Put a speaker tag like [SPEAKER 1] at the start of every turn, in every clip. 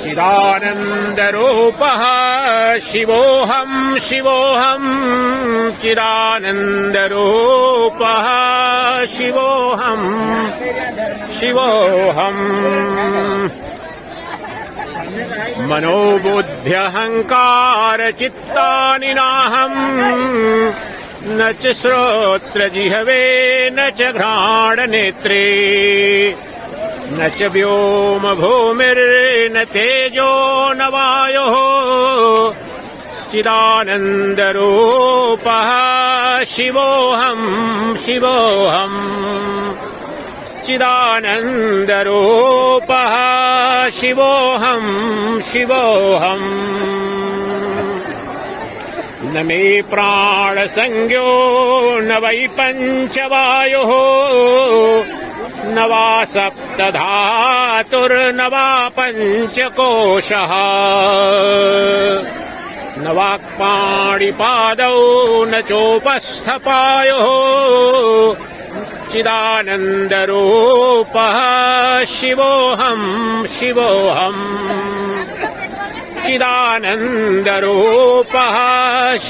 [SPEAKER 1] चिदानन्दरूपः शिवोऽहं शिवोऽहं चिदानन्दरूपः शिवोऽहं शिवोऽहं मनोबुद्ध्यहङ्कारचित्तानि नाहम् न च श्रोत्रजिह्वे न च घ्राणनेत्रे न च व्योम भूमिर्न तेजो न वायुः चिदानन्दरूपः शिवोऽहं शिवोऽहं चिदानन्दरूपः शिवोऽहं शिवोऽहम् न मे प्राणसंज्ञो न वै पञ्चवायुः न वा सप्तधातुर्न वा पञ्चकोशः न वाक्पाणिपादौ न चोपस्थपायुः चिदानन्दरूपः शिवोऽहं शिवोऽहं चिदानन्दरूपः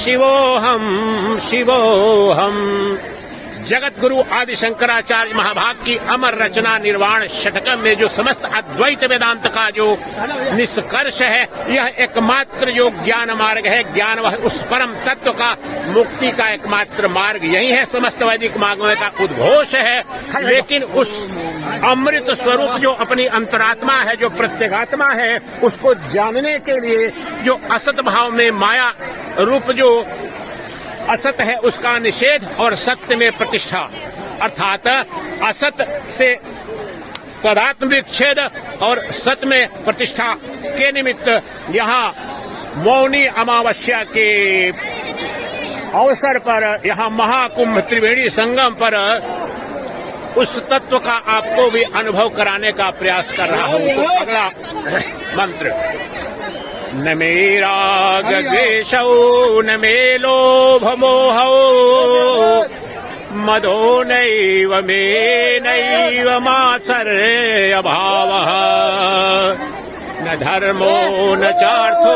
[SPEAKER 1] शिवोऽहं शिवोऽहम्। जगत गुरु आदि शंकराचार्य महाभाग की अमर रचना निर्वाण षटकम में जो समस्त अद्वैत वेदांत का जो निष्कर्ष है, यह एकमात्र जो ज्ञान मार्ग है, ज्ञान वह उस परम तत्व का मुक्ति का एकमात्र मार्ग यही है। समस्त वैदिक मार्गों का उद्घोष है, लेकिन उस अमृत स्वरूप जो अपनी अंतरात्मा है, जो प्रत्यगात्मा है, उसको जानने के लिए जो असत भाव में माया रूप जो असत है उसका निषेध और सत्य में प्रतिष्ठा, अर्थात असत से तदात्म विच्छेद और सत्य में प्रतिष्ठा के निमित्त यहाँ मौनी अमावस्या के अवसर पर यहाँ महाकुंभ त्रिवेणी संगम पर उस तत्व का आपको भी अनुभव कराने का प्रयास कर रहा हूँ। तो अगला मंत्र, न मे राग द्वेषौ न मे लोभ मोहौ मदो नैव मे नैव मात्सर्य भावः न धर्मो न चार्थो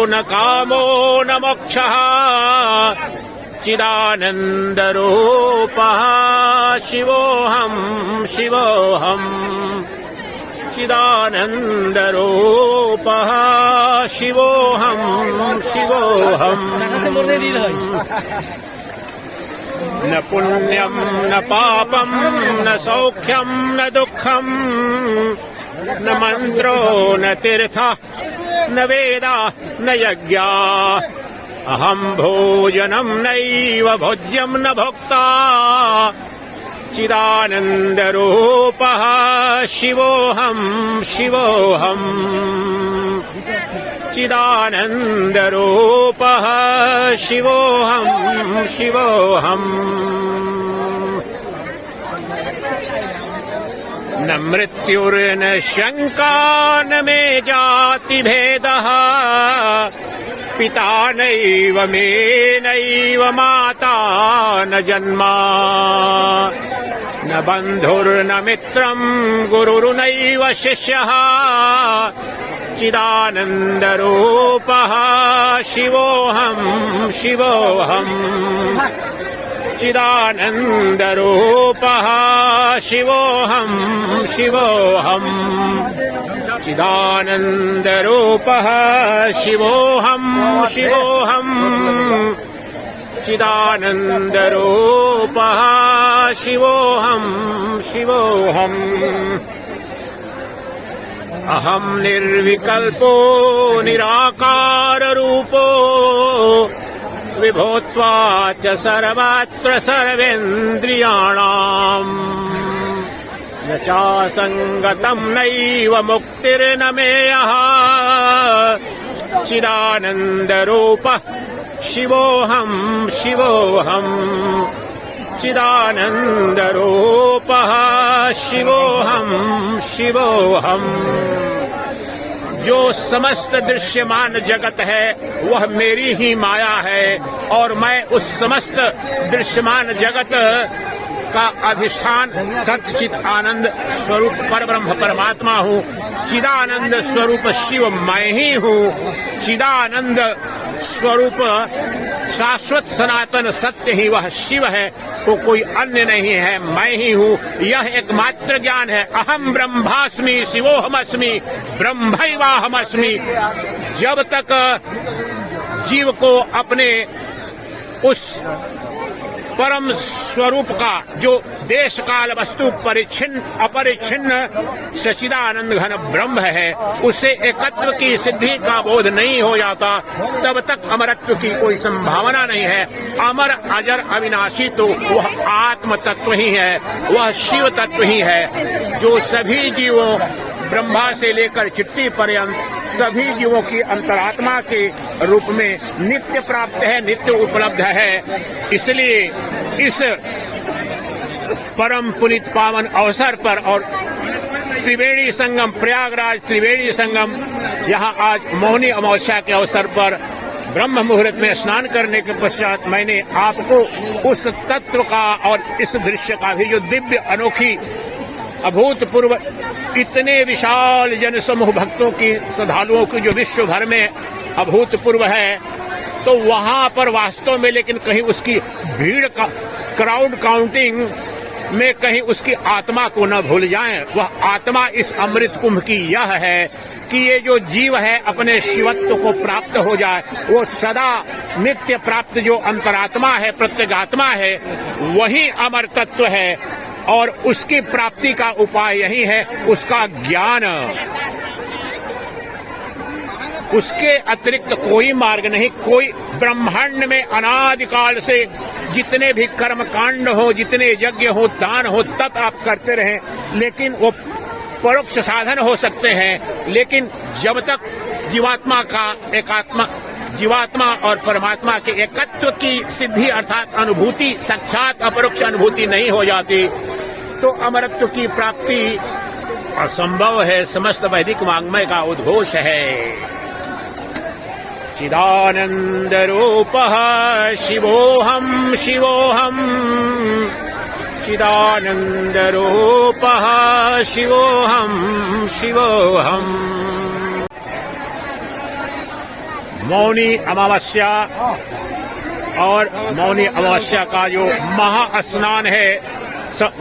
[SPEAKER 1] न कामो न मोक्षः चिदानन्दरूपः शिवोऽहं शिवोऽहं चिदानन्दरूपः शिवोऽहं शिवोऽहम्। न पुण्यं न पापं न सौख्यं न दुःखं न मन्त्रो न तीर्थः न वेदा न यज्ञा अहं भोजनं नैव भोज्यं न भोक्ता चिदानन्दरूपः शिवोऽहं शिवोऽहं चिदानन्दरूपः शिवोऽहं शिवोऽहम्। न मृत्युर्न शङ्का न मे जातिभेदः पिता नैव मे नैव माता न जन्मा न बन्धुर्न मित्रं गुरुर्नैव शिष्यः चिदानन्दरूपः शिवोऽहं शिवोऽहं चिदानन्दरूपः शिवोऽहं शिवोऽहं चिदानन्दरूपः शिवोऽहं शिवोऽहं चिदानन्दरूपः शिवोऽहं शिवोऽहम्। अहं निर्विकल्पो निराकाररूपो विभोत्वाच सर्वत्र सर्वेन्द्रियाणाम् न चासङ्गतं नैव मुक्तिर्न मेयः चिदानन्दरूपः शिवोऽहं शिवोऽहं चिदानन्दरूपः शिवोऽहं शिवोऽहं। जो समस्त दृश्यमान जगत है वह मेरी ही माया है और मैं उस समस्त दृश्यमान जगत का अधिष्ठान सच्चित आनंद स्वरूप परब्रह्म परमात्मा हूँ। चिदानंद स्वरूप शिव मैं ही हूँ। चिदानंद स्वरूप शाश्वत सनातन सत्य ही वह शिव है, तो कोई अन्य नहीं है, मैं ही हूँ। यह एकमात्र ज्ञान है। अहम ब्रह्मास्मि शिवोहमस्मि ब्रह्मैवाहमस्मि। जब तक जीव को अपने उस परम स्वरूप का, जो देश काल वस्तु परिच्छिन्न अपरिच्छिन्न सच्चिदानंद घन ब्रह्म है, उसे एकत्व की सिद्धि का बोध नहीं हो जाता, तब तक अमरत्व की कोई संभावना नहीं है। अमर अजर अविनाशी तो वह आत्म तत्व ही है, वह शिव तत्व ही है, जो सभी जीवों ब्रह्मा से लेकर चिट्टी पर्यंत सभी जीवों की अंतरात्मा के रूप में नित्य प्राप्त है, नित्य उपलब्ध है। इसलिए इस परम पुनीत पावन अवसर पर और त्रिवेणी संगम, प्रयागराज त्रिवेणी संगम, यहाँ आज मौनी अमावस्या के अवसर पर ब्रह्म मुहूर्त में स्नान करने के पश्चात मैंने आपको उस तत्व का और इस दृश्य का भी, जो दिव्य अनोखी अभूतपूर्व इतने विशाल जन समूह भक्तों की, श्रद्धालुओं की जो विश्व भर में अभूतपूर्व है, तो वहां पर वास्तव में लेकिन कहीं उसकी भीड़ का क्राउड काउंटिंग में कहीं उसकी आत्मा को न भूल जाएं। वह आत्मा इस अमृत कुंभ की यह है कि ये जो जीव है अपने शिवत्व को प्राप्त हो जाए, वो सदा नित्य प्राप्त जो अंतरात्मा है, प्रत्यगात्मा है, वही अमर तत्व है और उसकी प्राप्ति का उपाय यही है, उसका ज्ञान। उसके अतिरिक्त कोई मार्ग नहीं। कोई ब्रह्मांड में अनादिकाल से जितने भी कर्म कांड हो, जितने यज्ञ हो, दान हो, तप आप करते रहें, लेकिन वो परोक्ष साधन हो सकते हैं, लेकिन जब तक जीवात्मा का एकात्मा, जीवात्मा और परमात्मा के एकत्व की सिद्धि अर्थात अनुभूति, साक्षात अपरोक्ष अनुभूति नहीं हो जाती, तो अमरत्व की प्राप्ति असंभव है। समस्त वैदिक वाङ्मय का उद्घोष है। चिदानंद रूपः शिवोहम शिवोहम, चिदानंद रूपः शिवोहम शिवोहम। मौनी अमावस्या और मौनी अमावस्या का जो महास्नान है,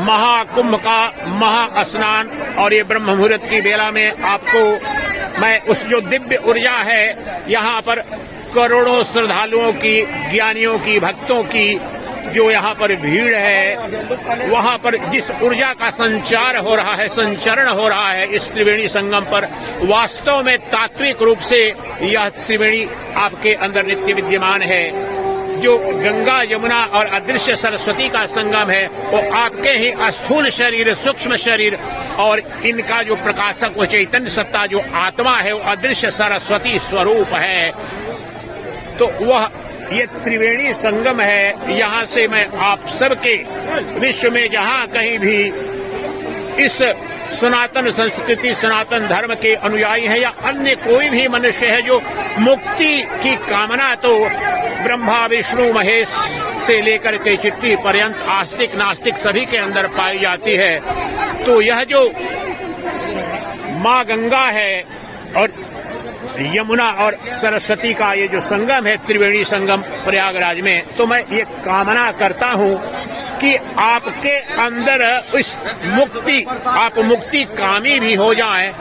[SPEAKER 1] महाकुंभ का महास्नान, और ये ब्रह्म मुहूर्त की बेला में आपको मैं उस जो दिव्य ऊर्जा है, यहाँ पर करोड़ों श्रद्धालुओं की, ज्ञानियों की, भक्तों की जो यहाँ पर भीड़ है, वहाँ पर जिस ऊर्जा का संचार हो रहा है, संचरण हो रहा है इस त्रिवेणी संगम पर, वास्तव में तात्विक रूप से यह त्रिवेणी आपके अंदर नित्य विद्यमान है। जो गंगा यमुना और अदृश्य सरस्वती का संगम है, वो आपके ही स्थूल शरीर, सूक्ष्म शरीर और इनका जो प्रकाशक वो चैतन्य सत्ता जो आत्मा है, वो अदृश्य सरस्वती स्वरूप है। तो वह ये त्रिवेणी संगम है। यहाँ से मैं आप सबके विश्व में जहाँ कहीं भी इस सनातन संस्कृति, सनातन धर्म के अनुयायी है या अन्य कोई भी मनुष्य है जो मुक्ति की कामना तो ब्रह्मा विष्णु महेश से लेकर के चिट्ठी पर्यंत आस्तिक नास्तिक सभी के अंदर पाई जाती है, तो यह जो माँ गंगा है और यमुना और सरस्वती का ये जो संगम है, त्रिवेणी संगम प्रयागराज में, तो मैं ये कामना करता हूँ कि आपके अंदर इस मुक्ति, आप मुक्ति कामी भी हो जाएं,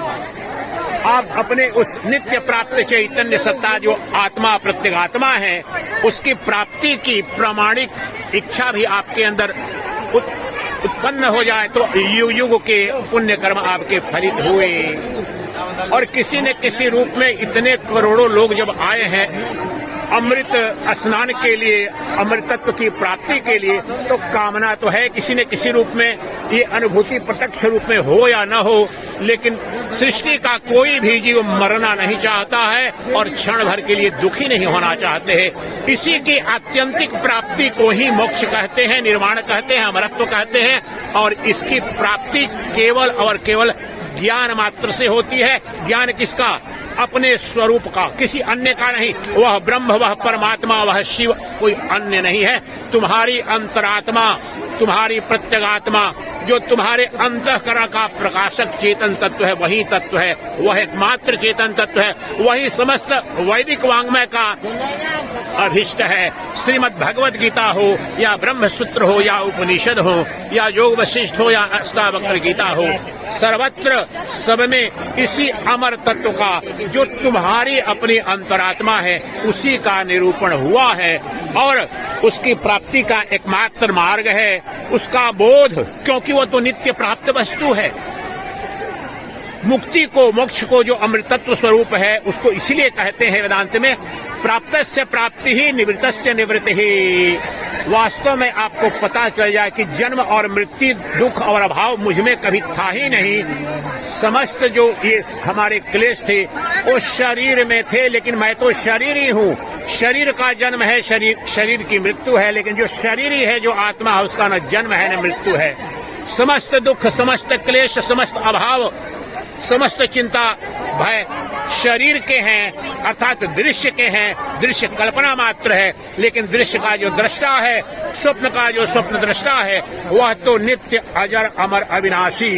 [SPEAKER 1] आप अपने उस नित्य प्राप्त चैतन्य सत्ता जो आत्मा प्रत्यगात्मा है, उसकी प्राप्ति की प्रामाणिक इच्छा भी आपके अंदर उत्पन्न हो जाए, तो युग युग के पुण्य कर्म आपके फलित हुए। और किसी न किसी रूप में इतने करोड़ों लोग जब आए हैं अमृत स्नान के लिए, अमृतत्व की प्राप्ति के लिए, तो कामना तो है किसी न किसी रूप में ये अनुभूति प्रत्यक्ष रूप में हो या न हो, लेकिन सृष्टि का कोई भी जीव मरना नहीं चाहता है और क्षण भर के लिए दुखी नहीं होना चाहते हैं। इसी की आत्यंतिक प्राप्ति को ही मोक्ष कहते हैं, निर्वाण कहते हैं, अमरत्व कहते हैं, और इसकी प्राप्ति केवल और केवल ज्ञान मात्र से होती है। ज्ञान किसका? अपने स्वरूप का, किसी अन्य का नहीं। वह ब्रह्म, वह परमात्मा, वह शिव, कोई अन्य नहीं है। तुम्हारी अंतरात्मा तुम्हारी प्रत्यगात्मा, जो तुम्हारे अंतःकरण का प्रकाशक चेतन तत्व है, वही तत्व है, वह एकमात्र चेतन तत्व है, वही समस्त वैदिक वांग्मय का अभिष्ट है। श्रीमद् भगवद गीता हो या ब्रह्म सूत्र हो या उपनिषद हो या योग वशिष्ठ हो या अष्टावक्र गीता हो, सर्वत्र सब में इसी अमर तत्व का, जो तुम्हारी अपनी अंतरात्मा है, उसी का निरूपण हुआ है और उसकी प्राप्ति का एकमात्र मार्ग है उसका बोध, क्योंकि वो तो नित्य प्राप्त वस्तु है। मुक्ति को, मोक्ष को जो अमृतत्व स्वरूप है, उसको इसीलिए कहते हैं वेदांत में प्राप्तस्य प्राप्ति ही निवृत्तस्य निवृत्ति ही। वास्तव में आपको पता चल जाए कि जन्म और मृत्यु, दुख और अभाव मुझ में कभी था ही नहीं। समस्त जो ये हमारे क्लेश थे वो शरीर में थे, लेकिन मैं तो शरीर ही हूँ। शरीर का जन्म है, शरीर की मृत्यु है, लेकिन जो शरीर ही है, जो आत्मा है, उसका न जन्म है न मृत्यु है। समस्त दुख, समस्त क्लेश, समस्त अभाव, समस्त चिंता भय शरीर के हैं, अर्थात दृश्य के हैं। दृश्य कल्पना मात्र है, लेकिन दृश्य का जो दृष्टा है, स्वप्न का जो स्वप्न दृष्टा है, वह तो नित्य अजर अमर अविनाशी,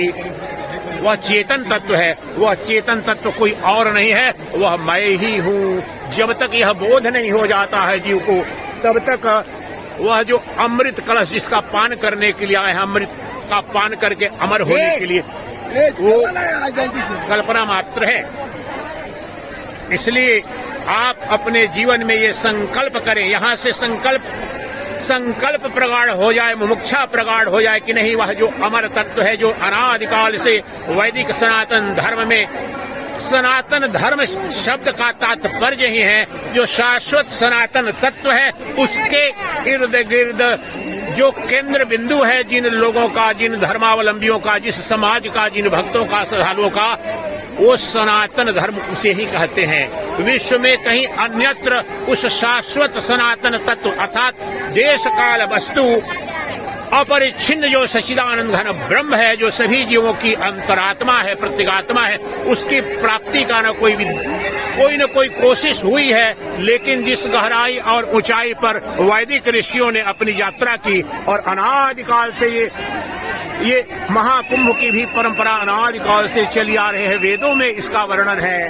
[SPEAKER 1] वह चेतन तत्व है। वह चेतन तत्व कोई और नहीं है, वह मैं ही हूँ। जब तक यह बोध नहीं हो जाता है जीव को, तब तक वह जो अमृत कलश जिसका पान करने के लिए आए हैं, अमृत का पान करके अमर होने के लिए, वो कल्पना मात्र है। इसलिए आप अपने जीवन में ये संकल्प करें, यहाँ से संकल्प प्रगाढ़ हो जाए, मुमुक्षा प्रगाढ़ हो जाए कि नहीं, वह जो अमर तत्व है, जो अनादिकाल से वैदिक सनातन धर्म में, सनातन धर्म शब्द का तात्पर्य ही है जो शाश्वत सनातन तत्व है, उसके इर्द गिर्द जो केंद्र बिंदु है, जिन लोगों का, जिन धर्मावलंबियों का, जिस समाज का, जिन भक्तों का, श्रद्धालुओं का, वो सनातन धर्म उसे ही कहते हैं। विश्व में कहीं अन्यत्र उस शाश्वत सनातन तत्व अर्थात देश काल वस्तु अपरिच्छिन्न जो सच्चिदानंद घन ब्रह्म है, जो सभी जीवों की अंतरात्मा है, प्रत्यगात्मा है, उसकी प्राप्ति का न कोई कोशिश हुई है। लेकिन जिस गहराई और ऊंचाई पर वैदिक ऋषियों ने अपनी यात्रा की, और अनादिकाल से ये महाकुंभ की भी परंपरा अनादिकाल से चली आ रहे हैं, वेदों में इसका वर्णन है।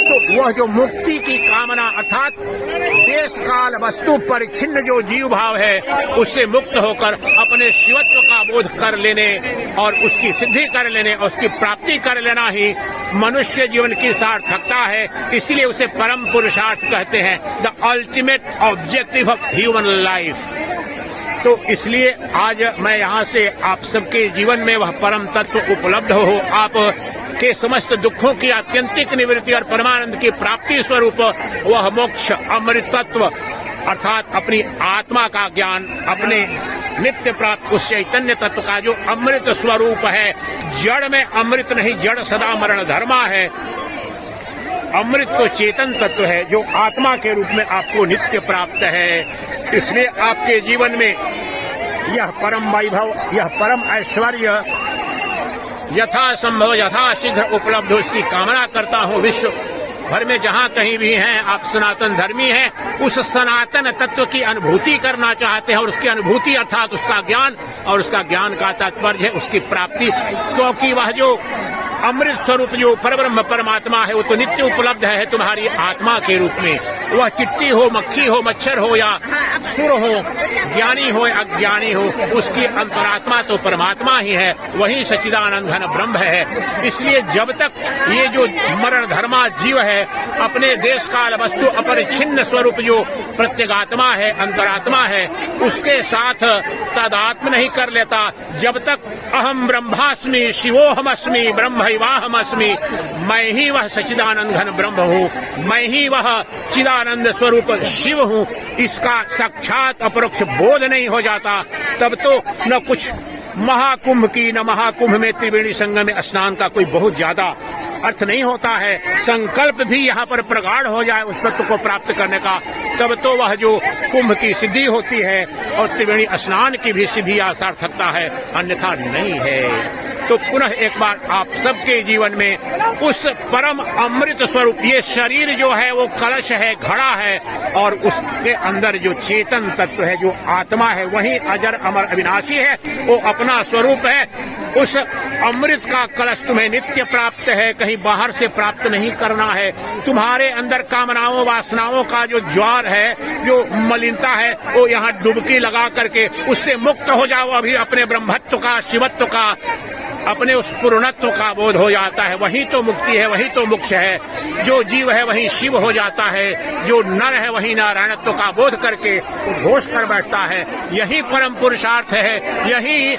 [SPEAKER 1] तो वह जो मुक्ति की कामना अर्थात देश काल वस्तु परिच्छिन्न जो जीव भाव है, उससे मुक्त होकर अपने शिवत्व का बोध कर लेने और उसकी सिद्धि कर लेने और उसकी प्राप्ति कर लेना ही मनुष्य जीवन की सार्थकता है। इसलिए उसे परम पुरुषार्थ कहते हैं, the ultimate objective of human life. तो इसलिए आज मैं यहाँ से आप सबके जीवन में वह परम तत्व उपलब्ध हो, आप के समस्त दुखों की आत्यंतिक निवृत्ति और परमानंद की प्राप्ति स्वरूप वह मोक्ष अमृत तत्व अर्थात अपनी आत्मा का ज्ञान, अपने नित्य प्राप्त उस चैतन्य तत्व का जो अमृत स्वरूप है। जड़ में अमृत नहीं, जड़ सदा मरण धर्मा है। अमृत तो चेतन तत्व है जो आत्मा के रूप में आपको नित्य प्राप्त है। इसलिए आपके जीवन में यह परम वैभव, यह परम ऐश्वर्य यथा संभव यथा शीघ्र उपलब्ध हो, इसकी कामना करता हूँ। विश्व भर में जहाँ कहीं भी हैं, आप सनातन धर्मी हैं, उस सनातन तत्व की अनुभूति करना चाहते हैं, और उसकी अनुभूति अर्थात उसका ज्ञान, और उसका ज्ञान का तात्पर्य है उसकी प्राप्ति, क्योंकि वह जो अमृत स्वरूप जो परब्रह्म परमात्मा है, वो तो नित्य उपलब्ध है तुम्हारी आत्मा के रूप में। वह चिट्टी हो, मक्खी हो, मच्छर हो या सुर हो, ज्ञानी हो या अज्ञानी हो, उसकी अंतरात्मा तो परमात्मा ही है, वही सच्चिदानंद घन ब्रह्म है। इसलिए जब तक ये जो मरण धर्मा जीव है, अपने देश काल वस्तु अपरिच्छिन्न स्वरूप जो प्रत्यगात्मा है, अंतरात्मा है, उसके साथ तादात्म्य नहीं कर लेता, जब तक अहम ब्रह्मास्मि शिवोहमस्मि ब्रह्मैवाहमस्मि, मैं ही वह सच्चिदानंद घन ब्रह्म हूँ, मैं ही वह चिदानंद स्वरूप शिव हूँ, इसका साक्षात अपरोक्ष बोध नहीं हो जाता, तब तो न कुछ महाकुंभ की, न महाकुंभ में त्रिवेणी संगम में स्नान का कोई बहुत ज्यादा अर्थ नहीं होता है। संकल्प भी यहाँ पर प्रगाढ़ हो जाए उस तत्व को प्राप्त करने का, तब तो वह जो कुंभ की सिद्धि होती है और त्रिवेणी स्नान की भी सिद्धि या सार्थकता है, अन्यथा नहीं है। तो पुनः एक बार आप सबके जीवन में उस परम अमृत स्वरूप, ये शरीर जो है वो कलश है, घड़ा है, और उसके अंदर जो चेतन तत्व है, जो आत्मा है, वही अजर अमर अविनाशी है, वो अपना स्वरूप है। उस अमृत का कलश तुम्हें नित्य प्राप्त है, कहीं बाहर से प्राप्त नहीं करना है। तुम्हारे अंदर कामनाओं वासनाओं का जो ज्वार है, जो मलिनता है, वो यहाँ डुबकी लगा करके उससे मुक्त हो जाओ। अभी अपने ब्रह्मत्व का, शिवत्व का, अपने उस पूर्णत्व का बोध हो जाता है। वही तो मुक्ति है, वही तो मोक्ष है। जो जीव है वही शिव हो जाता है, जो नर है वही नारायणत्व का बोध करके उद्घोष कर बैठता है। यही परम पुरुषार्थ है, यही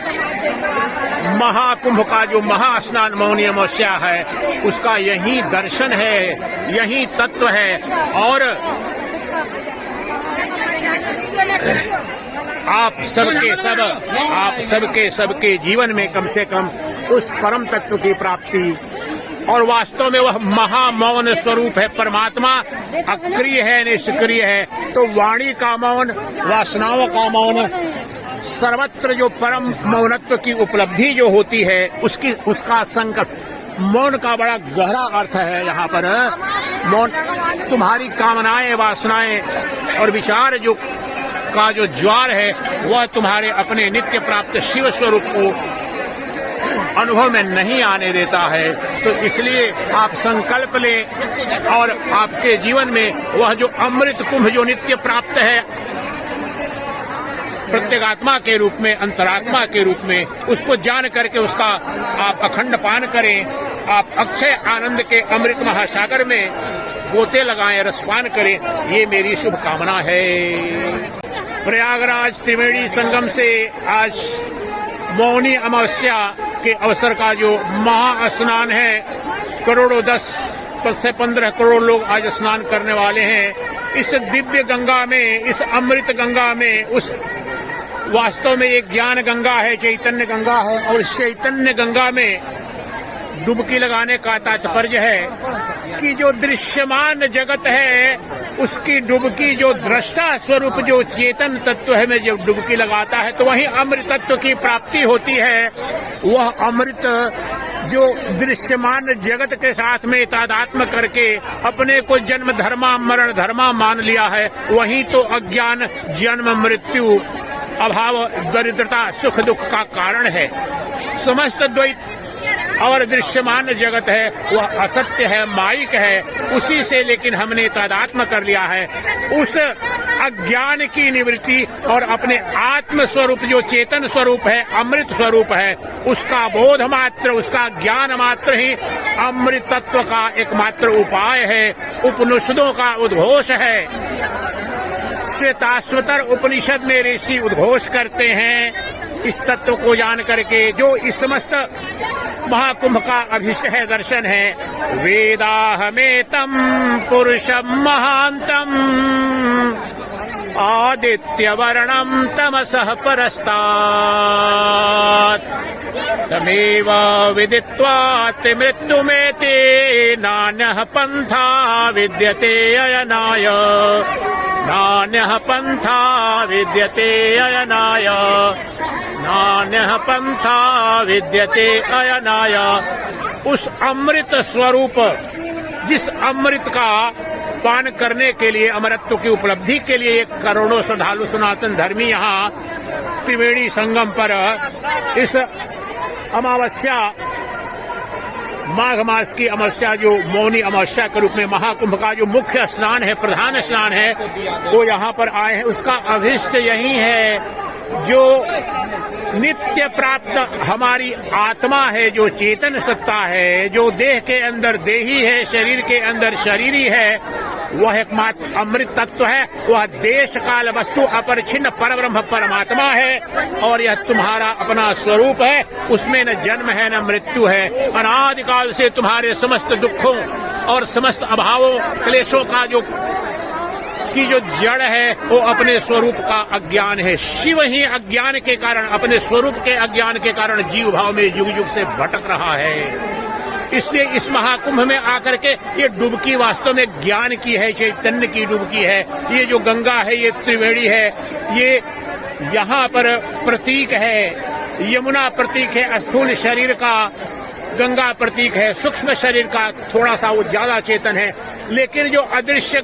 [SPEAKER 1] महाकुंभ का जो महास्नान मौनी अमावस्या है, उसका यही दर्शन है, यही तत्व है। और आप सबके सबके जीवन में कम से कम उस परम तत्व की प्राप्ति, और वास्तव में वह महामौन स्वरूप है। परमात्मा अक्रिय है, निष्क्रिय है। तो वाणी का मौन, वासनाओं का मौन, सर्वत्र जो परम मौनत्व की उपलब्धि जो होती है, उसका संकल्प। मौन का बड़ा गहरा अर्थ है यहाँ पर। मौन तुम्हारी कामनाएं, वासनाएं और विचार जो का जो ज्वार है, वह तुम्हारे अपने नित्य प्राप्त शिव स्वरूप को अनुभव में नहीं आने देता है। तो इसलिए आप संकल्प लें और आपके जीवन में वह जो अमृत कुंभ जो नित्य प्राप्त है, प्रत्येगात्मा के रूप में, अंतरात्मा के रूप में, उसको जान करके उसका आप अखंड पान करें। आप अक्षय आनंद के अमृत महासागर में गोते लगाएं, रसपान करें। ये मेरी शुभकामना है। प्रयागराज त्रिवेणी संगम से आज मौनी अमावस्या के अवसर का जो महास्नान है, करोड़ों 10 से 15 करोड़ लोग आज स्नान करने वाले हैं। इस दिव्य गंगा में, इस अमृत गंगा में, उस वास्तव में एक ज्ञान गंगा है, चैतन्य गंगा है, और इस चैतन्य गंगा में डुबकी लगाने का तात्पर्य है कि जो दृश्यमान जगत है, उसकी डुबकी, जो दृष्टा स्वरूप जो चेतन तत्व है में जब डुबकी लगाता है, तो वही अमृत तत्व की प्राप्ति होती है। वह अमृत जो दृश्यमान जगत के साथ में तादात्म्य करके अपने को जन्म धर्मा मरण धर्मा मान लिया है, वही तो अज्ञान, जन्म, मृत्यु, अभाव, दरिद्रता, सुख दुख का कारण है। समस्त द्वैत और दृश्यमान जगत है वह असत्य है, मायिक है। उसी से लेकिन हमने तादात्म्य कर लिया है। उस अज्ञान की निवृत्ति और अपने आत्म स्वरूप जो चेतन स्वरूप है, अमृत स्वरूप है, उसका बोध मात्र, उसका ज्ञान मात्र ही अमृत तत्व का एकमात्र उपाय है, उपनिषदों का उद्घोष है। श्वेताश्वतर उपनिषद में ऋषि उद्घोष करते हैं इस तत्व को जान करके, जो इस समस्त महाकुंभ का अभिष्ट है, दर्शन है। वेदाहमेतम पुरुषम महांतम आदित्यवर्णम तमसः परस्तात् तमेव विदित्वात् मृत्युमेते नान्यः पन्था विद्यते अयनाय, नान्यः पन्था विद्यते अयनाय, नान्यः पन्था विद्यते अयनाय। उस अमृत स्वरूप, जिस अमृत का पान करने के लिए, अमरत्व की उपलब्धि के लिए एक करोड़ों श्रद्धालु सनातन धर्मी यहाँ त्रिवेणी संगम पर इस अमावस्या, माघ मास की अमावस्या जो मौनी अमावस्या के रूप में महाकुंभ का जो मुख्य स्नान है, प्रधान स्नान है, वो यहाँ पर आए हैं। उसका अभिष्ट यही है, जो नित्य प्राप्त हमारी आत्मा है, जो चेतन सत्ता है, जो देह के अंदर देही है, शरीर के अंदर शरीरी है, वह एकमात्र अमृत तत्व है। वह देश काल वस्तु अपरिछिन्न परब्रह्म परमात्मा है, और यह तुम्हारा अपना स्वरूप है। उसमें न जन्म है न मृत्यु है। अनादिकाल से तुम्हारे समस्त दुखों और समस्त अभावों, क्लेशों का जो जड़ है, वो अपने स्वरूप का अज्ञान है। शिव ही अज्ञान के कारण, अपने स्वरूप के अज्ञान के कारण जीव भाव में युग युग से भटक रहा है। इसलिए इस महाकुंभ में आकर के ये डुबकी वास्तव में ज्ञान की है, चैतन्य की डुबकी है। ये जो गंगा है, ये त्रिवेणी है, ये यहाँ पर प्रतीक है, यमुना प्रतीक है स्थूल शरीर का, गंगा प्रतीक है सूक्ष्म शरीर का, थोड़ा सा वो ज्यादा चेतन है। लेकिन जो अदृश्य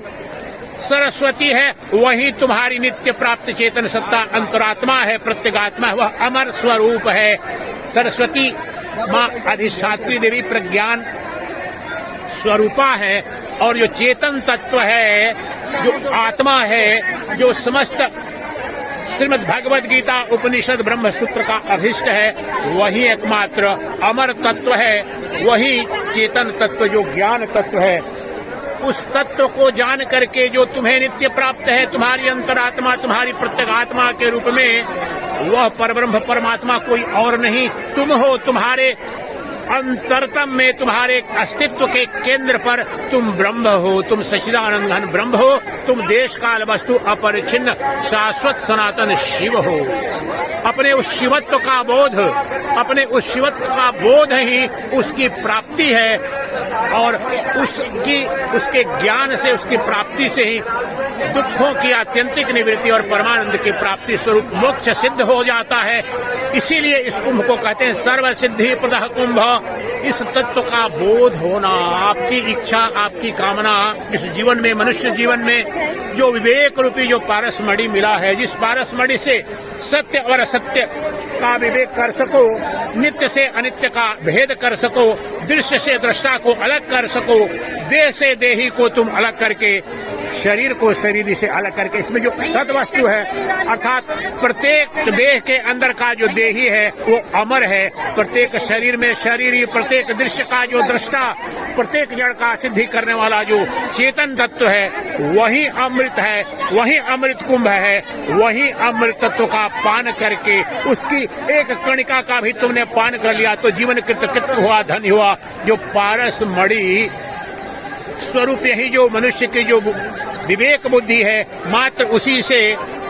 [SPEAKER 1] सरस्वती है वही तुम्हारी नित्य प्राप्त चेतन सत्ता अंतरात्मा है, प्रत्यगात्मा है, वह अमर स्वरूप है। सरस्वती माँ अधिष्ठात्री देवी प्रज्ञान स्वरूपा है। और जो चेतन तत्व है, जो आत्मा है, जो समस्त श्रीमद् भगवद गीता उपनिषद ब्रह्म सूत्र का अभिष्ट है, वही एकमात्र अमर तत्व है, वही चेतन तत्व जो ज्ञान तत्व है। उस तत्व को जान करके जो तुम्हें नित्य प्राप्त है, तुम्हारी अंतरात्मा, तुम्हारी प्रत्यगात्मा के रूप में, वह परब्रह्म परमात्मा कोई और नहीं तुम हो। तुम्हारे अंतरतम में, तुम्हारे अस्तित्व के केंद्र पर तुम ब्रह्म हो, तुम सच्चिदानंद घन ब्रह्म हो, तुम देश काल वस्तु अपरिच्छिन्न शाश्वत सनातन शिव हो। अपने उस शिवत्व का बोध, अपने उस शिवत्व का बोध ही उसकी प्राप्ति है। और उसके ज्ञान से, उसकी प्राप्ति से ही दुखों की आत्यंतिक निवृत्ति और परमानंद की प्राप्ति स्वरूप मोक्ष सिद्ध हो जाता है। इसीलिए इस कुंभ को कहते हैं सर्व सिद्धि प्रदः कुंभ। इस तत्व का बोध होना, आपकी इच्छा, आपकी कामना, इस जीवन में, मनुष्य जीवन में जो विवेक रूपी जो पारसमणि मिला है, जिस पारसमणि से सत्य और असत्य का विवेक कर सको, नित्य से अनित्य का भेद कर सको, दृश्य से दृष्टा को अलग कर सको, देह से देही को तुम अलग करके, शरीर को शरीर से अलग करके, इसमें जो सद वस्तु है अर्थात प्रत्येक देह के अंदर का जो देही है वो अमर है। प्रत्येक शरीर में शरीरी, प्रत्येक दृश्य का जो दृष्टा, प्रत्येक जड़ का सिद्धि करने वाला जो चेतन तत्व है वही अमृत है, वही अमृत कुंभ है। वही अमृत तत्व का पान करके, उसकी एक कणिका का भी तुमने पान कर लिया तो जीवन कृत हुआ, धन्य हुआ। जो पारस मणि स्वरूप यही जो मनुष्य की जो विवेक बुद्धि है, मात्र उसी से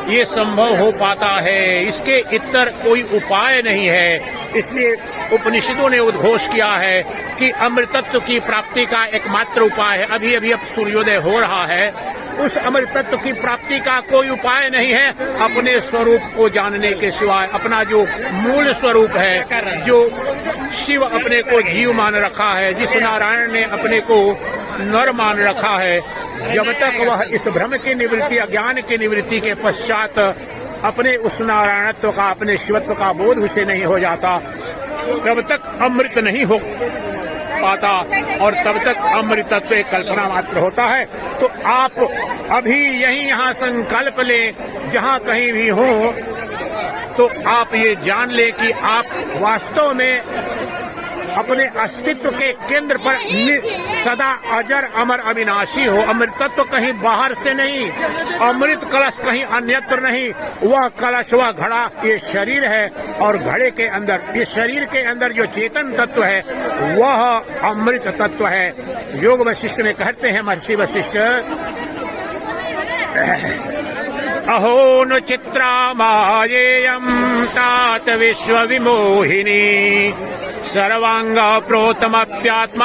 [SPEAKER 1] ये संभव हो पाता है। इसके इतर कोई उपाय नहीं है। इसलिए उपनिषदों ने उद्घोष किया है कि अमृतत्व की प्राप्ति का एकमात्र उपाय है। अभी अभी अब सूर्योदय हो रहा है, उस अमृतत्व की प्राप्ति का कोई उपाय नहीं है अपने स्वरूप को जानने के सिवाय। अपना जो मूल स्वरूप है, जो शिव अपने को जीव मान रखा है, जिस नारायण ने अपने को नर मान रखा है, जब तक वह इस भ्रम की निवृत्ति, अज्ञान की निवृत्ति के पश्चात अपने उस नारायणत्व का, अपने शिवत्व का बोध उसे नहीं हो जाता, तब तक अमृत नहीं हो पाता और तब तक अमृतत्व एक कल्पना मात्र होता है। तो आप अभी यहाँ संकल्प लें, जहाँ कहीं भी हो, तो आप ये जान ले कि आप वास्तव में अपने अस्तित्व के केंद्र पर सदा अजर अमर अविनाशी हो। अमृतत्व कहीं बाहर से नहीं, अमृत कलश कहीं अन्यत्र नहीं। वह कलश, वह घड़ा, ये शरीर है और घड़े के अंदर, ये शरीर के अंदर जो चेतन तत्व है वह अमृत तत्व है। योग वशिष्ठ में कहते हैं महर्षि वशिष्ठ, अहो नु चित्रा मायेयं तात विश्व विमोहिनी सर्वांग प्रोतमप्यात्मात्मा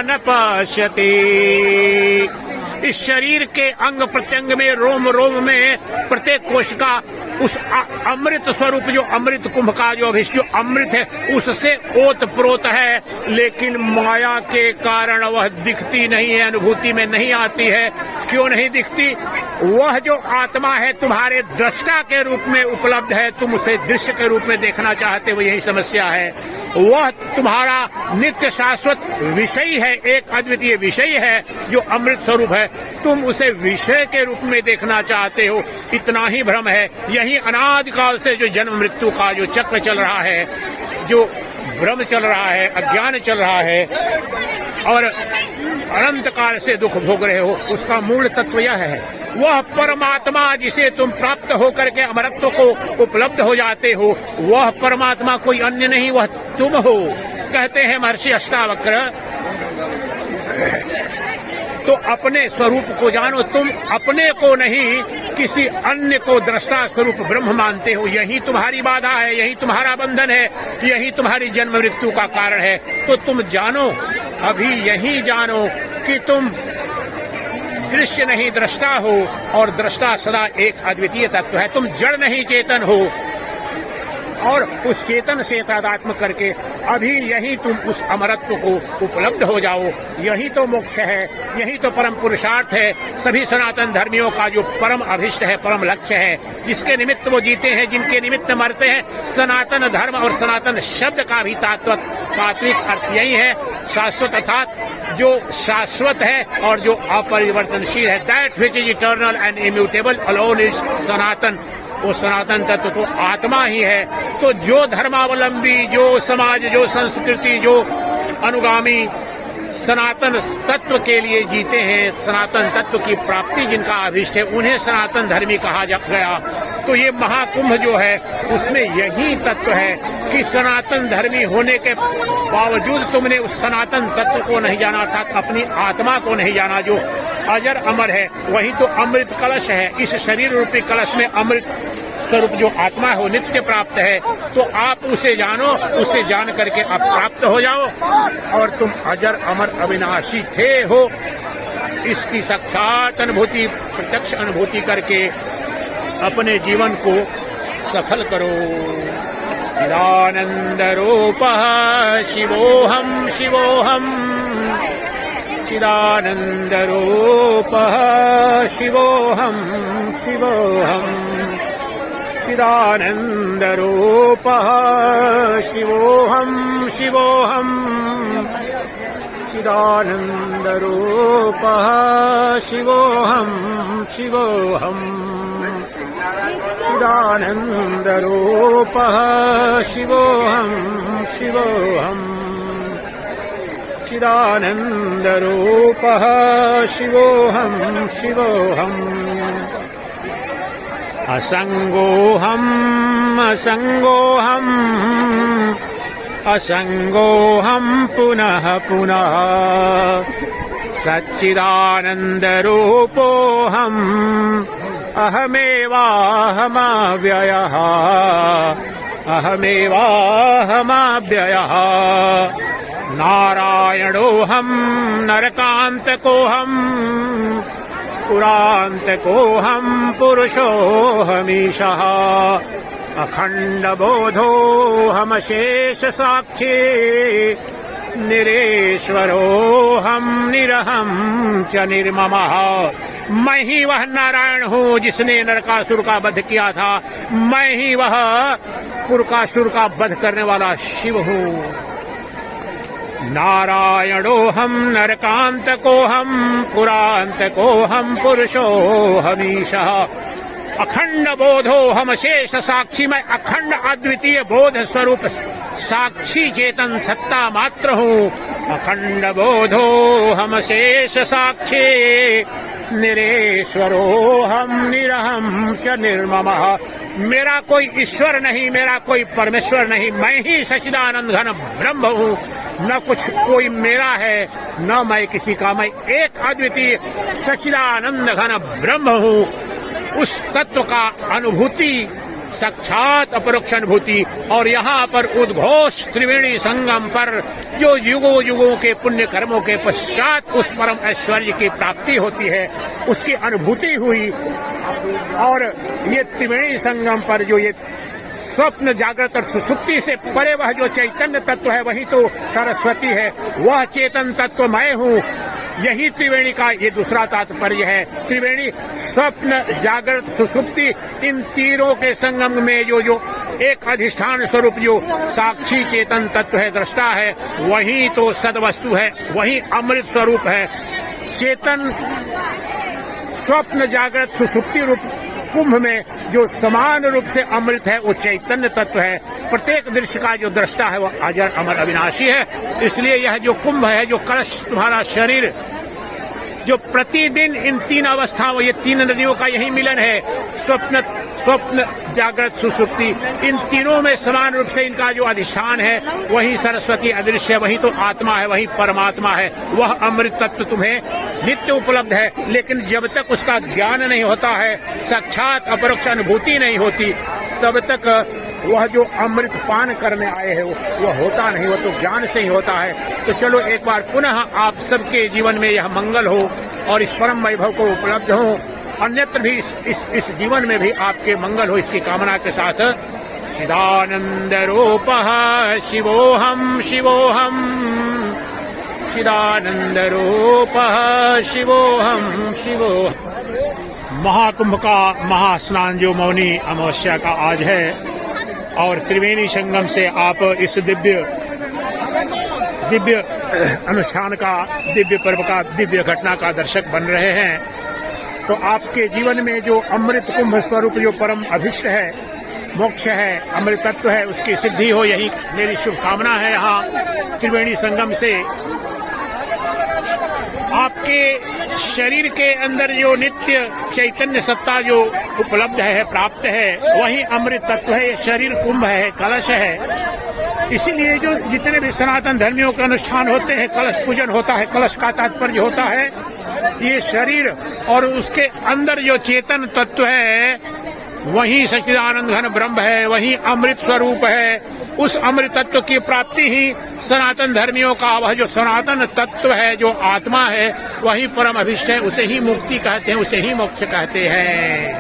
[SPEAKER 1] न पश्यति। इस शरीर के अंग प्रत्यंग में, रोम रोम में, प्रत्येक कोश का उस अमृत स्वरूप, जो अमृत कुंभ का जो अभिष्ट, जो अमृत है, उससे ओत प्रोत है। लेकिन माया के कारण वह दिखती नहीं है, अनुभूति में नहीं आती है। क्यों नहीं दिखती? वह जो आत्मा है तुम्हारे दृष्टा के रूप में उपलब्ध है, तुम उसे दृश्य के रूप में देखना चाहते हो, यही समस्या है। वह तुम्हारा नित्य शाश्वत विषय है, एक अद्वितीय विषय है जो अमृत स्वरूप है, तुम उसे विषय के रूप में देखना चाहते हो। इतना ही भ्रम है। यही अनादिकाल से जो जन्म मृत्यु का जो चक्र चल रहा है, जो भ्रम चल रहा है, अज्ञान चल रहा है और अनंत काल से दुख भोग रहे हो, उसका मूल तत्व यह है। वह परमात्मा जिसे तुम प्राप्त होकर के अमरत्व को उपलब्ध हो जाते हो, वह परमात्मा कोई अन्य नहीं, वह तुम हो। कहते हैं महर्षि अष्टावक्र, तो अपने स्वरूप को जानो। तुम अपने को नहीं, किसी अन्य को दृष्टा स्वरूप ब्रह्म मानते हो। यही तुम्हारी बाधा है, यही तुम्हारा बंधन है, यही तुम्हारी जन्म मृत्यु का कारण है। तो तुम जानो, अभी यही जानो कि तुम दृश्य नहीं दृष्टा हो और दृष्टा सदा एक अद्वितीय तत्व है। तुम जड़ नहीं चेतन हो। और उस चेतन से तादात्म्य करके अभी यही तुम उस अमरत्व को उपलब्ध हो जाओ। यही तो मोक्ष है, यही तो परम पुरुषार्थ है सभी सनातन धर्मियों का, जो परम अभिष्ट है, परम लक्ष्य है, जिसके निमित्त वो जीते हैं, जिनके निमित्त मरते हैं। सनातन धर्म और सनातन शब्द का भी तात्विक अर्थ यही है, शाश्वत अर्थात जो शाश्वत है और जो अपरिवर्तनशील है। That which is eternal and immutable alone is sanatan. वो सनातन तत्व तो आत्मा ही है। तो जो धर्मावलंबी, जो समाज, जो संस्कृति, जो अनुगामी सनातन तत्व के लिए जीते हैं, सनातन तत्व की प्राप्ति जिनका अभिष्ट है, उन्हें सनातन धर्मी कहा गया। तो ये महाकुंभ जो है उसमें यही तत्व है कि सनातन धर्मी होने के बावजूद तुमने उस सनातन तत्व को नहीं जाना था, अपनी आत्मा को नहीं जाना जो अजर अमर है। वही तो अमृत कलश है। इस शरीर रूपी कलश में अमृत स्वरूप जो आत्मा है वो नित्य प्राप्त है। तो आप उसे जानो, उसे जान करके आप प्राप्त हो जाओ और तुम अजर अमर अविनाशी थे हो। इसकी साक्षात अनुभूति, प्रत्यक्ष अनुभूति करके अपने जीवन को सफल करो। चिदानंद रूपः शिवोहम शिवोहम, चिदानंद रूपः शिवोहम शिवोहम, चिदानंद रूपः शिवोहम शिवोहम, चिदानंद रूपः शिवोहम शिवोहम, चिदानंद रूपः शिवोहम शिवोहम, चिदानंद रूपः शिवोहम शिवोहम। असंगोहम असंगोहम असंगोहम पुनः पुनः, सच्चिदानंद रूपोहम अहमेवाहमव्ययः, अहमेवाहमव्ययः। नारायणोहम नरकांतकोहम, पुरांतकोहम पुरुषोहमीशः। अखंड बोधोहम शेष साक्षी, निरेश्वरोहम निरहम च निर्ममः। मैं ही वह नारायण हूँ जिसने नरकासुर का वध किया था। मैं ही वह पुरकासुर का वध करने वाला शिव हूँ। नारायणोहम नरकांतकोहम, पुरांतकोहम पुरुषोहमीशः। अखंड बोधोहम शेष साक्षी, मैं अखंड अद्वितीय बोध स्वरूप साक्षी चेतन सत्ता मात्र हूँ। अखंड बोधोहम शेष साक्षी, निरेश्वरोहम निरहम च निर्ममः। मेरा कोई ईश्वर नहीं, मेरा कोई परमेश्वर नहीं, मैं ही सच्चिदानंद घन ब्रह्म हूँ। न कुछ कोई मेरा है, न मैं किसी का, मैं एक अद्वितीय सच्चिदानंद घन ब्रह्म हूँ। उस तत्व का अनुभूति, साक्षात अपरोक्ष अनुभूति। और यहाँ पर उद्घोष त्रिवेणी संगम पर जो युगों युगों के पुण्य कर्मों के पश्चात उस परम ऐश्वर्य की प्राप्ति होती है, उसकी अनुभूति हुई। और ये त्रिवेणी संगम पर जो ये स्वप्न, जागृत और सुसुप्ति से परे वह जो चैतन्य तत्व है, वही तो सरस्वती है। वह चेतन तत्व मैं हूँ। यही त्रिवेणी का ये दूसरा तात्पर्य है। त्रिवेणी स्वप्न, जागृत, सुसुप्ति, इन तीनों के संगम में जो एक अधिष्ठान स्वरूप जो साक्षी चेतन तत्व है, दृष्टा है, वही तो सदवस्तु है, वही अमृत स्वरूप है। चेतन स्वप्न, जागृत, सुसुप्ति रूप कुंभ में जो समान रूप से अमृत है, वो चैतन्य तत्व है। प्रत्येक दृश्य का जो दृष्टा है वो अजर अमर अविनाशी है। इसलिए यह जो कुंभ है, जो कलश तुम्हारा शरीर, जो प्रतिदिन इन तीन अवस्थाओं, ये तीन नदियों का यही मिलन है। स्वप्न, जागृत, सुसुप्ति, इन तीनों में समान रूप से इनका जो अधिष्ठान है, वही सरस्वती अदृश्य है, वही तो आत्मा है, वही परमात्मा है। वह अमृत तत्व तुम्हें नित्य उपलब्ध है। लेकिन जब तक उसका ज्ञान नहीं होता है, साक्षात अपरोक्ष अनुभूति नहीं होती, तब तक वह जो अमृत पान करने आए हैं वह होता नहीं, वह तो ज्ञान से ही होता है। तो चलो एक बार पुनः आप सबके जीवन में यह मंगल हो और इस परम वैभव को उपलब्ध हो। अन्यत्र भी इस जीवन में भी आपके मंगल हो, इसकी कामना के साथ चिदानंद रूपः शिवोऽहं शिवोऽहं चिदानंद रूपः शिवोऽहं शिवोऽहं। महाकुंभ का महास्नान जो मौनी अमावस्या का आज है और त्रिवेणी संगम से आप इस दिव्य अनुष्ठान का, दिव्य पर्व का, दिव्य घटना का दर्शक बन रहे हैं। तो आपके जीवन में जो अमृत कुंभ स्वरूप जो परम अभिष्ट है, मोक्ष है, अमृत तत्व है, उसकी सिद्धि हो, यही मेरी शुभकामना है। यहाँ त्रिवेणी संगम से आपके शरीर के अंदर जो नित्य चैतन्य सत्ता जो उपलब्ध है, प्राप्त है, वही अमृत तत्व है। ये शरीर कुंभ है, कलश है। इसीलिए जो जितने भी सनातन धर्मियों के अनुष्ठान होते हैं, कलश पूजन होता है, कलश का तात्पर्य होता है ये शरीर और उसके अंदर जो चेतन तत्व है वही सच्चिदानंद घन ब्रह्म है, वही अमृत स्वरूप है। उस अमृत तत्व की प्राप्ति ही सनातन धर्मियों का, वह जो सनातन तत्व है, जो आत्मा है, वही परम अभिष्ट है। उसे ही मुक्ति कहते हैं, उसे ही मोक्ष कहते हैं।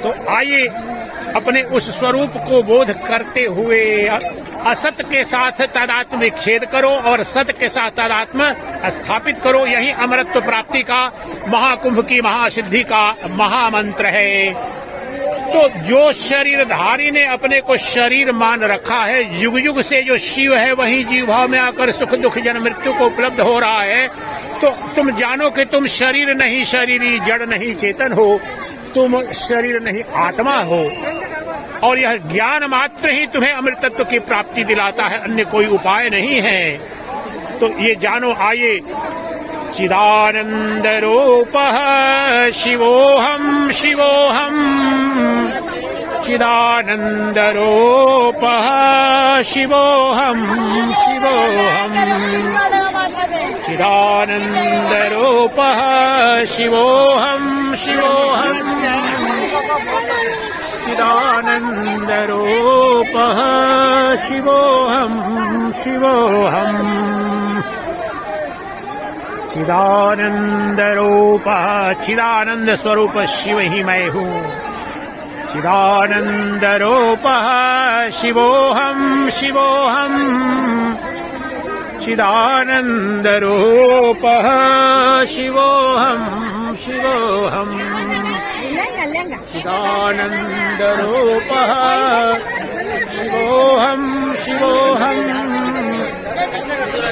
[SPEAKER 1] तो आइए अपने उस स्वरूप को बोध करते हुए असत के साथ तादात्म्य विच्छेद करो और सत के साथ तादात्म्य स्थापित करो। यही अमरत्व प्राप्ति का, महाकुंभ की महासिद्धि का महामंत्र है। तो जो शरीरधारी ने अपने को शरीर मान रखा है, युग युग से जो शिव है वही जीव भाव में आकर सुख दुख जन्म मृत्यु को उपलब्ध हो रहा है। तो तुम जानो कि तुम शरीर नहीं, शरीरी जड़ नहीं, चेतन हो। तुम शरीर नहीं, आत्मा हो। और यह ज्ञान मात्र ही तुम्हें अमृत तत्व की प्राप्ति दिलाता है, अन्य कोई उपाय नहीं है। तो ये जानो। आइए, चिदानंद रूपः शिवोऽहं शिवोऽहं चिदानंद रूपः शिवोऽहं शिवोऽहं चिदानंद रूपः शिवोऽहं शिवोऽहं चिदानंद रूपः शिवोऽहं शिवोऽहं चिदानंद रूपः, चिदानंद स्वरूप शिव ही मैं हूँ। चिदानंद रूपः शिवोऽहं शिवोऽहं चिदानंद रूपः शिवोऽहं शिवोऽहं चिदानंद रूपः शिवोऽहं शिवोऽहं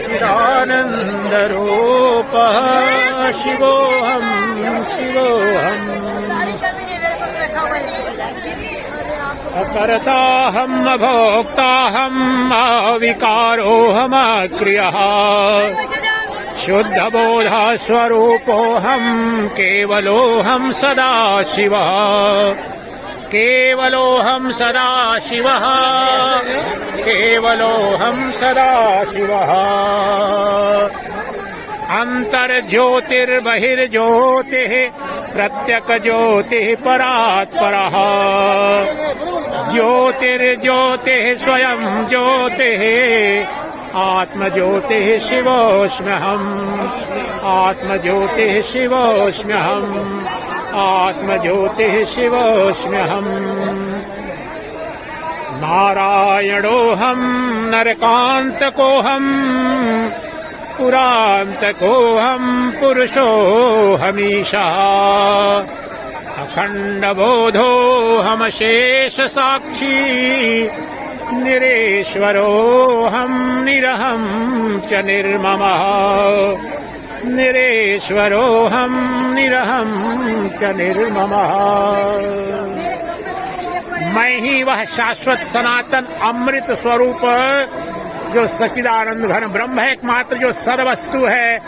[SPEAKER 1] चिदानंद रूपः शिवोऽहं शिवोऽहं अकर्ताहं अभोक्ताहं अविकारोऽहम् अक्रियः शुद्धबोध स्वरूपोऽहं केवलोऽहं सदाशिवः केवलोऽहं सदाशिवः केवलोऽहं सदाशिवः अन्तर्ज्योतिर्बहिर्ज्योतिः प्रत्यक्ज्योतिः परात्परः ज्योतिर्ज्योतिः स्वयं ज्योतिः आत्मज्योतिः शिवोऽस्म्यहम् आत्मज्योतिः शिवोऽस्म्यहम् आत्मज्योतिः शिवोऽस्म्यहम् नारायणोऽहं नरकान्तकोऽहं पुरान्तकोऽहं पुरुषोऽहमीशः अखण्डबोधोऽहमशेषसाक्षी निरेश्वरोऽहं निरहं च निर्ममः निरेश्वरोऽहं निरहं च निर्ममः। मैं ही वह शाश्वत सनातन अमृत स्वरूप जो सच्चिदानंद घन ब्रह्म है, एकमात्र जो सर्वस्तु है।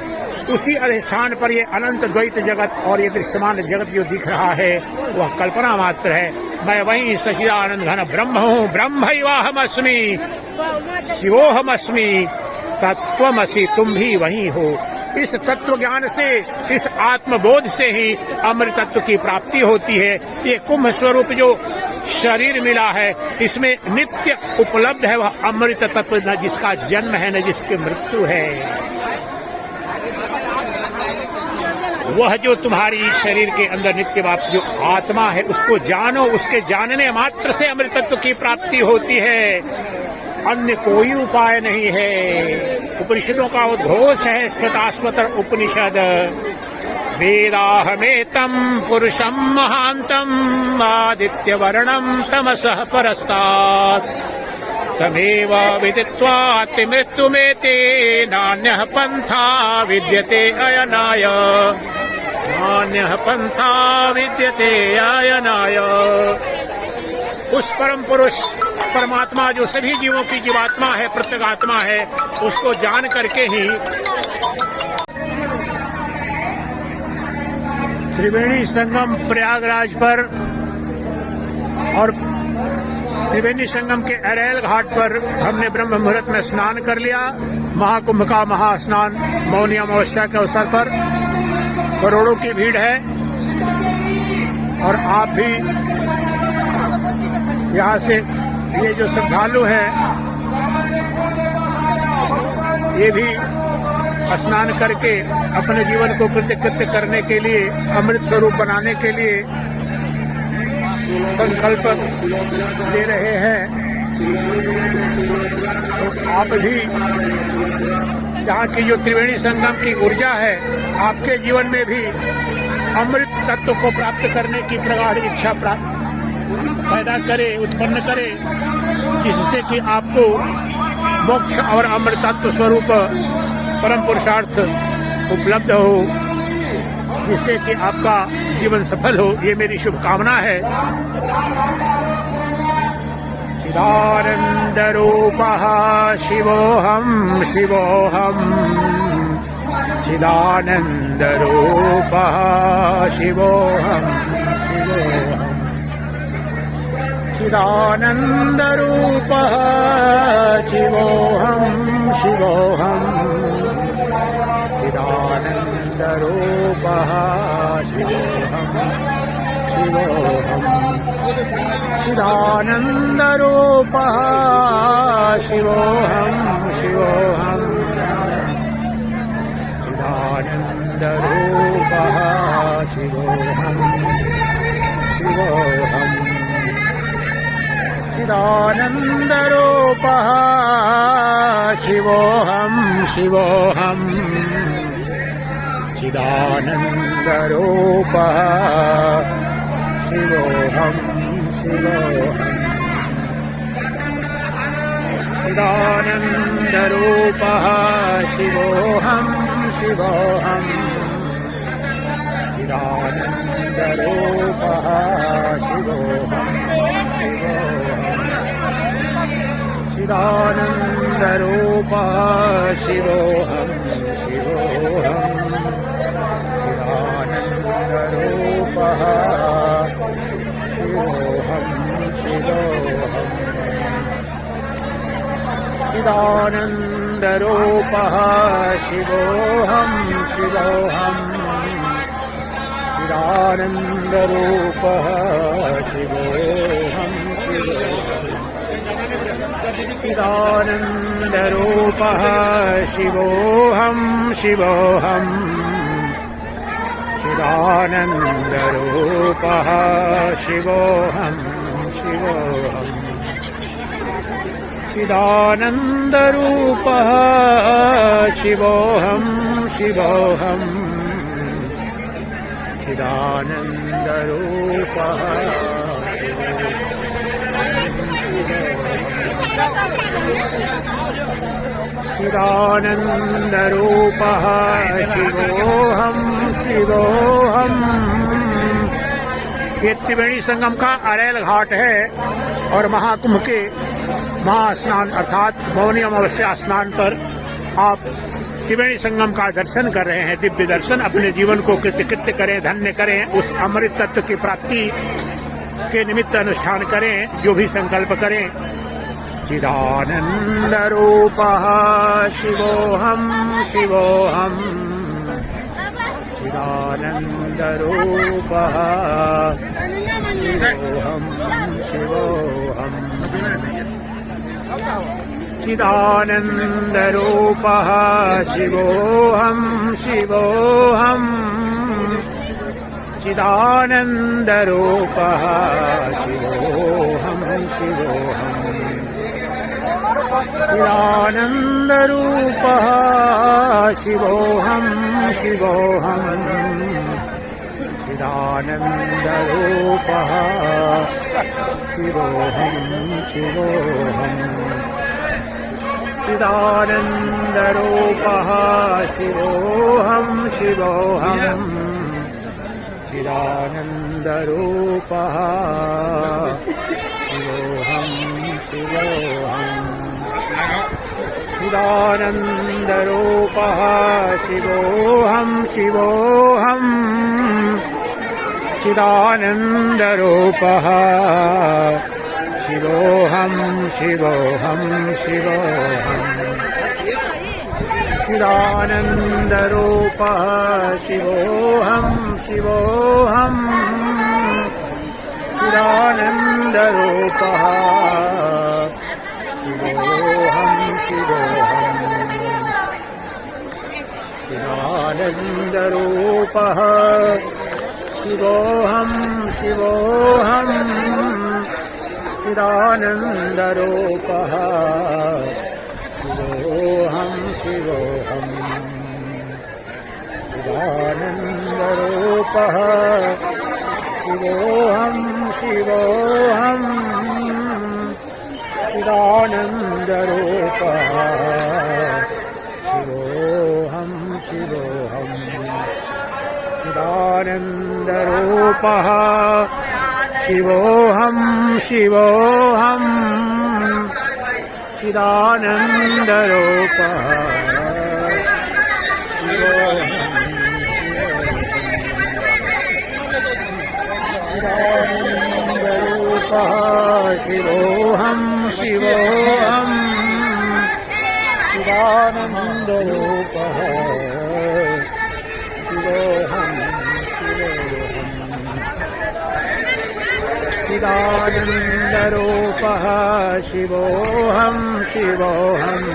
[SPEAKER 1] उसी अधिष्ठान पर ये अनंत द्वैत जगत और ये दृश्यमान जगत जो दिख रहा है वह कल्पना मात्र है। मैं वही सच्चिदानंद घन ब्रह्म हूँ। ब्रह्मैवाहमस्मि शिवोहमस्मि तत्त्वमसि, तुम भी वही हो। इस तत्व ज्ञान से, इस आत्मबोध से ही अमृत तत्व की प्राप्ति होती है। ये कुंभ स्वरूप जो शरीर मिला है, इसमें नित्य उपलब्ध है वह अमृत तत्व, न जिसका जन्म है न जिसकी मृत्यु है। वह जो तुम्हारी शरीर के अंदर नित्य बाप जो आत्मा है उसको जानो, उसके जानने मात्र से अमृत तत्व की प्राप्ति होती है, अन्य कोई उपाय नहीं है। उपनिषदों का उद्घोष है स्वतास्वतर उपनिषद, वेदाहमेतं पुरुषं महान्तम् आदित्यवर्णं तमसः परस्तात् तमेव विदित्वाति मृत्युमेते नान्यः पन्था विद्यते अयनाय, नान्यः पन्था विद्यते अयनाय। उस परम पुरुष परमात्मा जो सभी जीवों की जीवात्मा है, प्रत्यगात्मा है, उसको जान करके ही त्रिवेणी संगम प्रयागराज पर और त्रिवेणी संगम के अरैल घाट पर हमने ब्रह्म मुहूर्त में स्नान कर लिया। महाकुंभ का महास्नान मौनी अमावस्या के अवसर पर करोड़ों की भीड़ है और आप भी यहाँ से ये जो श्रद्धालु हैं ये भी स्नान करके अपने जीवन को कृत्य करने के लिए, अमृत स्वरूप बनाने के लिए संकल्प ले रहे हैं। तो आप भी यहाँ की जो त्रिवेणी संगम की ऊर्जा है आपके जीवन में भी अमृत तत्व को प्राप्त करने की प्रगाढ़ इच्छा पैदा करे, उत्पन्न करे, जिससे कि आपको मोक्ष और अमृत तत्व स्वरूप परम पुरुषार्थ उपलब्ध हो, जिससे कि आपका जीवन सफल हो। ये मेरी शुभकामना है। चिदानंद रूपः शिवोऽहं शिवोऽहं, चिदानंद रूपः शिवोऽहं शिवोऽहं, चिदानंद रूपः शिवोऽहं शिवोऽहं, चिदानंद रूपः शिवोऽहं शिवोऽहं, चिदानंद रूपः शिवोऽहं शिवोऽहं, चिदानंद रूपः शिवोऽहं शिवोऽहं, चिदानंद रूपः शिवोऽहं शिवोऽहं, चिदानंद रूपः शिवोऽहं शिवोऽहं, चिदानंद रूपः शिवोऽहं शिवोऽहं, चिदानंद रूपः शिवोऽहं शिवोऽहं, चिदानंद रूपः शिवोऽहं शिवोऽहं, चिदानंद रूपः शिवोऽहं शिवोऽहं, चिदानंद रूपः शिवोऽहं शिवोऽहं, चिदानंद रूपः शिवोऽहं शिवोऽहं, चिदानंद रूपः शिवोऽहं शिवोऽहं, चिदानंद रूपः शिवोऽहं शिवोऽहं, चिदानंद रूपः शिवोऽहं शिवोऽहं, चिदानंद रूपः चिदानंद रूपः शिवोऽहं शिवोऽहं। ये त्रिवेणी संगम का अरैल घाट है और महाकुंभ के महास्नान अर्थात मौनी अमावस्या स्नान पर आप त्रिवेणी संगम का दर्शन कर रहे हैं। दिव्य दर्शन, अपने जीवन को कृत्य करें, धन्य करें, उस अमृत तत्व की प्राप्ति के निमित्त अनुष्ठान करें, जो भी संकल्प करें। चिदानंद रूपः शिवोऽहं शिवोऽहं, चिदानंद रूपः शिवोऽहं शिवोऽहं, चिदानंद रूपः शिवोऽहं शिवोऽहं,
[SPEAKER 2] चिदानन्दरूपः शिवोऽहं शिवोऽहम् चिदानन्दरूपः शिवोऽहं शिवोऽहम् चिदानन्दरूपः शिवोऽहं शिवोऽहम् चिदानन्दरूपः शिवोऽहं शिवोऽहम् चिदानन्दरूपः शिवोऽहं शिवोऽहम् चिदानन्दरूपः शिवोऽहं शिवोऽहम् चिदानन्दरूपः शिवोऽहं शिवोऽहं शिवोऽहम् चिदानन्दरूपः शिवोऽहं शिवोऽहम् चिदानन्दरूपः शिवोऽहं शिवोऽहम् चिदानन्दरूपः शिवोऽहं शिवोऽहम् चिदानन्दरूपः शिवोऽहं शिवोऽहम् चिदानन्दरूपः शिवोऽहं शिवोऽहम् चिदानन्दरूपः शिवोऽहं शिवोऽहम् चिदानन्दरूपः शिवोऽहं शिवोऽहम् चिदानन्दरूपः शिवोऽहं शिवोऽहम् चिदानन्दरूपः शिवोऽहं शिवोऽहम् चिदानन्दरूपः शिवोऽहं शिवोऽहम् चिदानन्दरूपः शिवोऽहं शिवोऽहम्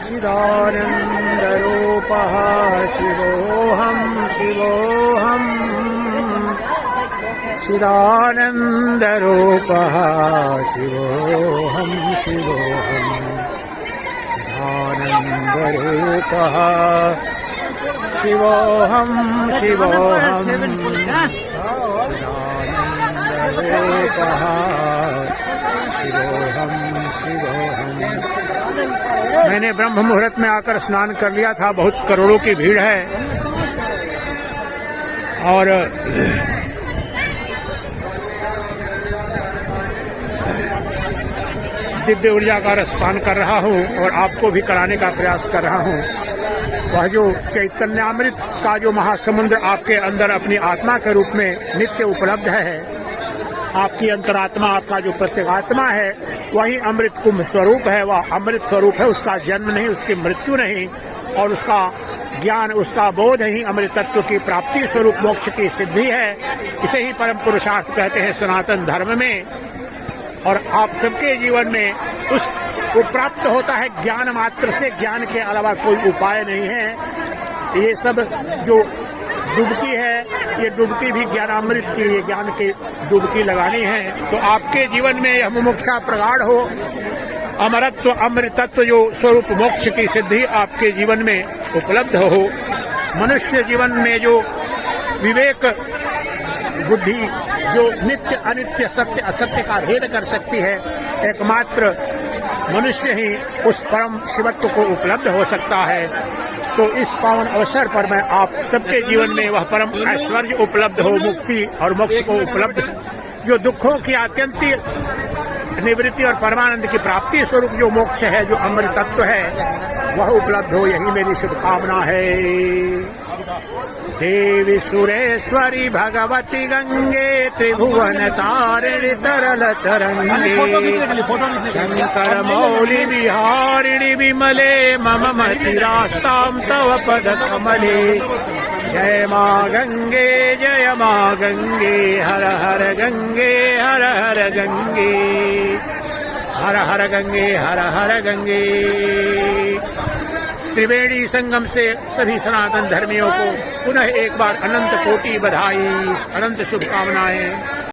[SPEAKER 2] चिदानन्दरूपः शिवोऽहं शिवोऽहम् चिदानन्दरूपः शिवोऽहं शिवोऽहम् चिदानन्दरूपः शिवोऽहं शिवोऽहम् चिदानन्दरूपः शिवोऽहं शिवोऽहम्। मैंने ब्रह्म मुहूर्त में आकर स्नान कर लिया था। बहुत करोड़ों की भीड़ है और दिव्य ऊर्जा का रसपान कर रहा हूँ और आपको भी कराने का प्रयास कर रहा हूँ। वह जो चैतन्यामृत का जो महासमुद्र आपके अंदर अपनी आत्मा के रूप में नित्य उपलब्ध है, आपकी अंतरात्मा, आपका जो प्रत्येगात्मा है वही अमृत कुंभ स्वरूप है। वह अमृत स्वरूप है, उसका जन्म नहीं, उसकी मृत्यु नहीं, और उसका ज्ञान, उसका बोध ही अमृत तत्व की प्राप्ति स्वरूप मोक्ष की सिद्धि है। इसे ही परम पुरुषार्थ कहते हैं सनातन धर्म में। और आप सबके जीवन में वो प्राप्त होता है ज्ञान मात्र से। ज्ञान के अलावा कोई उपाय नहीं है। ये सब जो डुबकी है, ये डुबकी भी ज्ञानामृत की, ये ज्ञान की डुबकी लगानी है। तो आपके जीवन में यह मुमुक्षा प्रगाढ़ हो, अमरत्व अमृतत्व जो स्वरूप मोक्ष की सिद्धि आपके जीवन में उपलब्ध हो। मनुष्य जीवन में जो विवेक बुद्धि जो नित्य अनित्य सत्य असत्य का भेद कर सकती है, एकमात्र मनुष्य ही उस परम शिवत्व को उपलब्ध हो सकता है। तो इस पावन अवसर पर मैं आप सबके जीवन में वह परम ऐश्वर्य उपलब्ध हो, मुक्ति और मोक्ष को उपलब्ध, जो दुखों की आत्यंतिक निवृत्ति और परमानंद की प्राप्ति स्वरूप जो मोक्ष है, जो अमृत तत्व है, वह उपलब्ध हो, यही मेरी शुभकामना है। देवी सुरेश्वरी भगवती गंगे त्रिभुवन तारिणी तरल तरंगे शंकर मौली विहारिणी विमले मम मतिरास्तां तव पद कमले। जय मां गंगे जय मां गंगे हर हर गंगे हर हर गंगे हर हर गंगे, हर हर गंगे। त्रिवेणी संगम से सभी सनातन धर्मियों को पुनः एक बार अनंत कोटि बधाई, अनंत शुभकामनाएं।